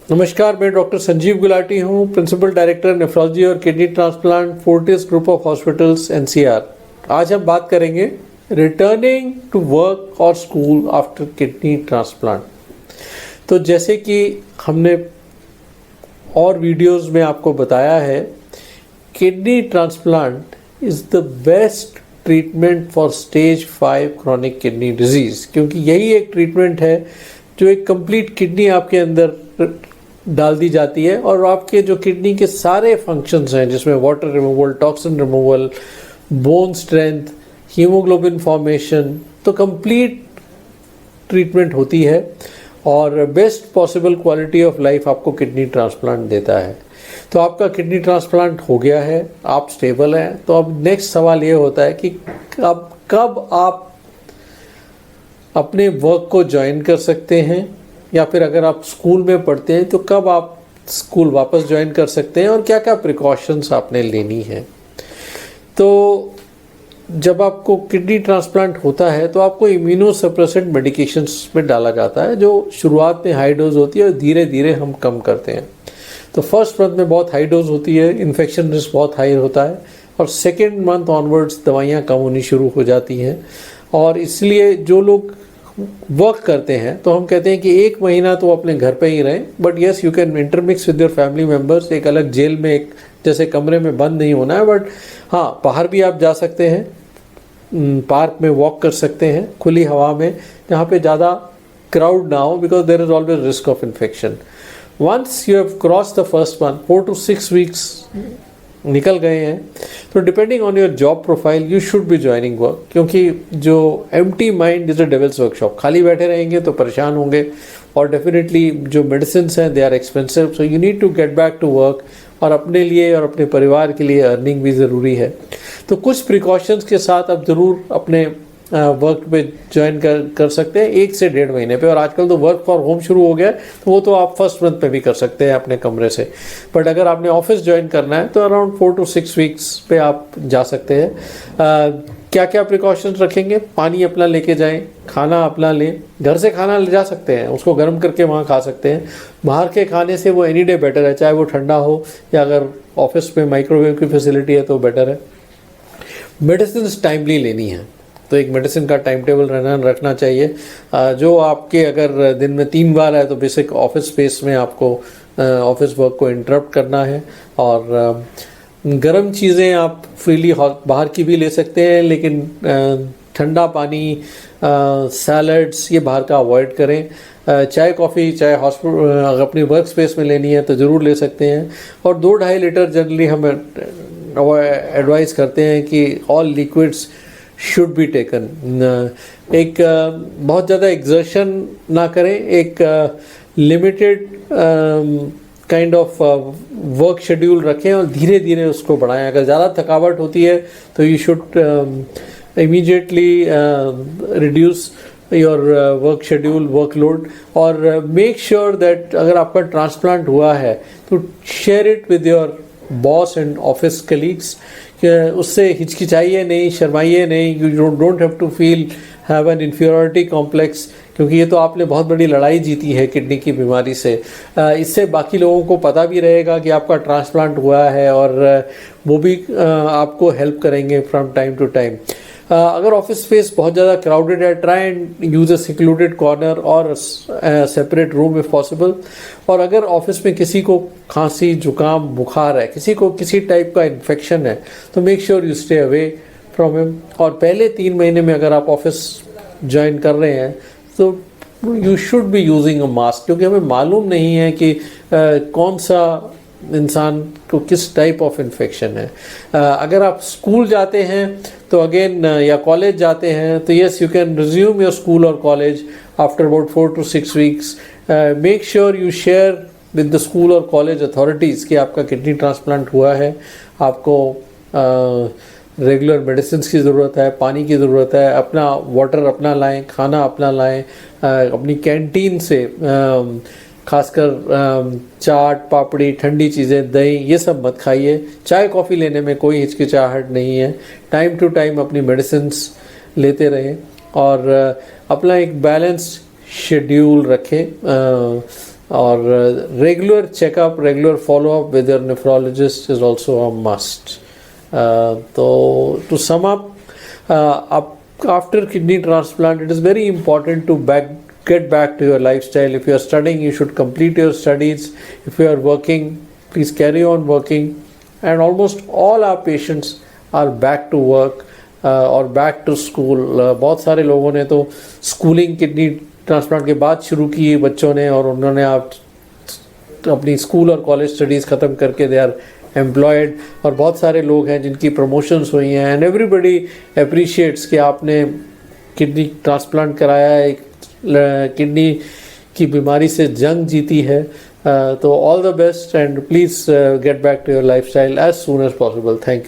नमस्कार, मैं डॉक्टर संजीव गुलाटी हूँ, प्रिंसिपल डायरेक्टर नेफ्रोलॉजी और kidney transplant Fortis group of hospitals NCR. आज हम बात करेंगे रिटर्निंग टू वर्क और स्कूल आफ्टर किडनी ट्रांसप्लांट। तो जैसे कि हमने और वीडियोस में आपको बताया है, kidney transplant is the best treatment for stage 5 chronic kidney disease, क्योंकि यही एक ट्रीटमेंट है जो एक कंप्लीट किडनी आपके अंदर डाल दी जाती है और आपके जो किडनी के सारे फंक्शंस हैं, जिसमें water removal, toxin removal, bone strength, haemoglobin formation, तो कंप्लीट ट्रीटमेंट होती है और best possible quality of life आपको किडनी ट्रांसप्लांट देता है। तो आपका किडनी ट्रांसप्लांट हो गया है, आप स्टेबल हैं, तो अब नेक्स्ट सवाल ये होता है कि अब कब आप अपने वर्क को ज्वाइन कर सकते हैं, या फिर अगर आप स्कूल में पढ़ते हैं तो कब आप स्कूल वापस ज्वाइन कर सकते हैं और क्या क्या प्रिकॉशंस आपने लेनी है। तो जब आपको किडनी ट्रांसप्लांट होता है तो आपको इम्यूनोसप्रेसेंट मेडिकेशंस में डाला जाता है, जो शुरुआत में हाई डोज होती है और धीरे धीरे हम कम करते हैं। तो फर्स्ट मंथ में बहुत हाई डोज होती है, इन्फेक्शन रिस्क बहुत हाई होता है, और सेकेंड मंथ ऑनवर्ड्स दवाइयाँ कम होनी शुरू हो जाती हैं। और इसलिए जो लोग वर्क करते हैं तो हम कहते हैं कि 1 महीना तो अपने घर पे ही रहें, but yes you can intermix with your family members. एक अलग जेल में एक जैसे कमरे में बंद नहीं होना है, बट हाँ, बाहर भी आप जा सकते हैं, पार्क में वॉक कर सकते हैं खुली हवा में, जहाँ पे ज़्यादा क्राउड ना हो, because there is always risk of infection. Once you have cross the first one, 4 to 6 weeks निकल गए हैं, तो depending on your job profile you should be joining work, क्योंकि जो empty mind is a devil's workshop. खाली बैठे रहेंगे तो परेशान होंगे, और डेफिनेटली जो मेडिसिन हैं they are expensive, so you need to get back to work, और अपने लिए और अपने परिवार के लिए अर्निंग भी ज़रूरी है। तो कुछ प्रिकॉशंस के साथ आप ज़रूर अपने वर्क पे ज्वाइन कर सकते हैं 1 से 1.5 महीने पे। और आजकल तो वर्क फॉर होम शुरू हो गया है, तो वो तो आप फर्स्ट मंथ पे भी कर सकते हैं अपने कमरे से। बट अगर आपने ऑफिस ज्वाइन करना है तो अराउंड 4 to 6 वीक्स पे आप जा सकते हैं। क्या क्या प्रिकॉशंस रखेंगे? पानी अपना लेके जाएं, खाना अपना लें, घर से खाना ले जा सकते हैं, उसको गर्म करके वहाँ खा सकते हैं। बाहर के खाने से वो एनी डे बेटर है, चाहे वो ठंडा हो या अगर ऑफिस में माइक्रोवेव की फैसिलिटी है तो बेटर है। मेडिसिन टाइमली लेनी है, तो एक मेडिसिन का टाइम टेबल रखना चाहिए, जो आपके अगर दिन में 3 बार है तो बेसिक ऑफिस स्पेस में आपको ऑफिस वर्क को इंटरप्ट करना है। और गर्म चीज़ें आप फ्रीली बाहर की भी ले सकते हैं, लेकिन ठंडा पानी, सैलड्स, ये बाहर का अवॉइड करें। चाय कॉफ़ी, चाहे हॉस्पिटल अगर अपनी वर्क स्पेस में लेनी है तो ज़रूर ले सकते हैं। और 2-2.5 लीटर जनरली हम एडवाइस करते हैं कि all liquids should be taken. एक बहुत ज़्यादा एग्जर्शन ना करें, एक limited kind of work schedule रखें और धीरे धीरे उसको बढ़ाएं। अगर ज़्यादा थकावट होती है तो you should immediately reduce your work schedule, workload, और मेक श्योर दैट अगर आपका ट्रांसप्लांट हुआ है तो share it with your boss and office colleagues. उससे हिचकिचाइए नहीं, शर्माइए नहीं, you don't have to feel have an inferiority complex, क्योंकि ये तो आपने बहुत बड़ी लड़ाई जीती है किडनी की बीमारी से। इससे बाकी लोगों को पता भी रहेगा कि आपका ट्रांसप्लांट हुआ है, और वो भी आपको हेल्प करेंगे फ्रॉम टाइम टू टाइम। अगर ऑफिस स्पेस बहुत ज़्यादा क्राउडेड है, try and use a secluded corner और सेपरेट रूम इफ़ पॉसिबल। और अगर ऑफिस में किसी को खांसी, जुकाम, बुखार है, किसी को किसी टाइप का इन्फेक्शन है, तो make sure you stay away from him. और पहले 3 महीने में अगर आप ऑफिस ज्वाइन कर रहे हैं तो you should be using a mask, क्योंकि हमें मालूम नहीं है कि कौन सा इंसान को किस टाइप ऑफ इन्फेक्शन है। अगर आप स्कूल जाते हैं तो अगेन, या कॉलेज जाते हैं तो yes you can resume your school और college after about 4 to 6 weeks. Make sure you share with the school और कॉलेज अथॉरिटीज़ कि आपका किडनी ट्रांसप्लांट हुआ है, आपको रेगुलर मेडिसिन की ज़रूरत है, पानी की ज़रूरत है, अपना वाटर अपना लाएं, खाना अपना लाएं, अपनी कैंटीन से खासकर चाट, पापड़ी, ठंडी चीज़ें, दही, ये सब मत खाइए। चाय कॉफ़ी लेने में कोई हिचकिचाहट नहीं है। टाइम टू टाइम अपनी मेडिसिन्स लेते रहें और अपना एक बैलेंस्ड शेड्यूल रखें। और regular checkup, regular follow up with your nephrologist is also a must. तो to sum up, after kidney transplant it is very important to get back to your lifestyle. If you are studying, you should complete your studies. If you are working, please carry on working. And almost all our patients are back to work or back to school. बहुत सारे लोगों ने तो schooling kidney transplant के बाद शुरू की बच्चों ने, और उन्होंने आप अपनी स्कूल और कॉलेज स्टडीज़ ख़त्म करके दे आर एम्प्लॉयड. और बहुत सारे लोग हैं जिनकी प्रमोशंस हुई हैं. एंड एवरीबडी अप्रिशिएट्स कि आपने किडनी ट्रांसप्लांट कराया है, किडनी की बीमारी से जंग जीती है. तो all the best and please get back to your lifestyle as soon as possible. Thank you.